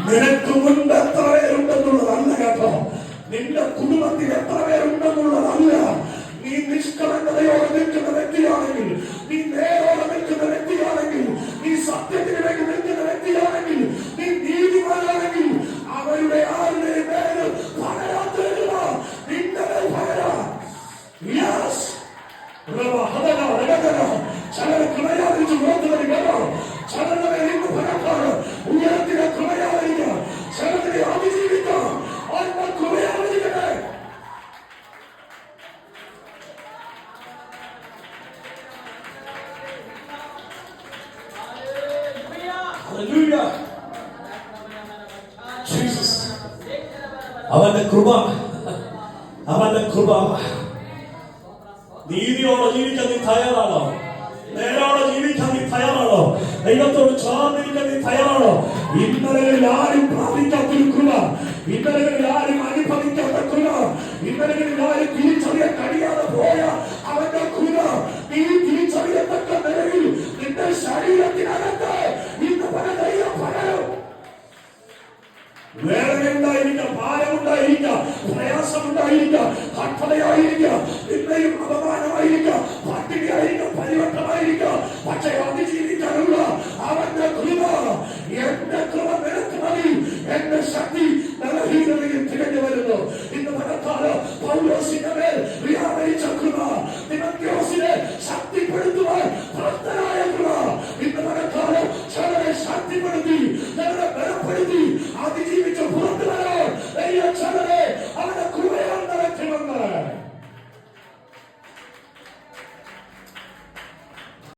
നിനക്ക് മുൻപ് എത്ര പേരുണ്ടെന്നുള്ളതല്ല കേട്ടോ, നിന്റെ കുടുംബത്തിൽ എത്ര പേരുണ്ടെന്നുള്ളതല്ല. നീ നിഷ്കളങ്കതയോടെ നിൽക്കുന്ന വ്യക്തിയാണെങ്കിൽ, നീ നേരോടെ നിൽക്കുന്ന വ്യക്തിയാണെങ്കിൽ, നീ സത്യത്തിന് വേണ്ടി നിൽക്കുന്ന വ്യക്തിയാണെങ്കിൽ, നീ നീതിമാനാണെങ്കിൽ അവരുടെ ആരുടെ പേര് പകരാത്തില്ല, നിന്റെ മേൽ പകരാം. ചിലരെ കൃപയാതിരിച്ച് പുറത്തു വരിക, ചിലരുടെ മേൽ ഇന്ന് പകർത്താറ് ഉയരത്തിലെ കൃപയാതിരിക്കുക, ചിലതിനെ അതിജീവിക്കാം. ആത്മാ കൃപയാതിരിക്കട്ടെ. അവന്റെ കൃപ, അവന്റെ കൃപ. നീതിയോടെ ജീവിക്കാൻ നീ തയ്യാറാണോ? നേരോടെ ജീവിക്കാൻ നീ തയ്യാറാണോ? ദൈവത്തോട് ചേർന്നിരിക്കാൻ നീ തയ്യാറാണോ? ഇന്നലകളിൽ ആരും പ്രാപിക്കാത്തൊരു കൃപ, ഇന്നലകളിൽ ആരും അനുഭവിക്കാത്ത കൃപ, ഇന്നലകളിൽ ആരും തിരിച്ചറിയാൻ കഴിയാതെ പോയ അവന്റെ കൃപ നീ തിരിച്ചറിയത്തക്ക നിലയിൽ നിന്റെ ശരീരത്തിനകത്ത് ഇന്ന് പല ദൈവം പകരും. വേദനയുണ്ടായിരിക്കാം, ഭാരമുണ്ടായിരിക്കാം, പ്രയാസമുണ്ടായിരിക്കാം, കഷ്ടതയായിരിക്കാം, നിന്നെയും അപമാനമായിരിക്കാം, പട്ടിണിയായിരിക്കാം, പരിവട്ടമായിരിക്കാം, പക്ഷേ അതിജീവിക്കാനുള്ള അവന്റെ കൃപ, എന്റെ കൃപ നിനക്ക് മതി, എന്റെ ശക്തി ബലഹീനതയിൽ തികഞ്ഞു വരുന്നു. ഇന്ന് പലക്കാലം പൗലോസിന്റെ മേൽ വ്യാപരിച്ച കൃപ, തിമോഥെയോസിനെ ശക്തിപ്പെടുത്തുവാൻ പ്രാപ്തനായ കൃപ, ഇന്ന് പലക്കാലം ചിലരെ ശക്തിപ്പെടുത്തി, ചിലരെ ബലപ്പെടുത്തി, അതിജീവിക്കാൻ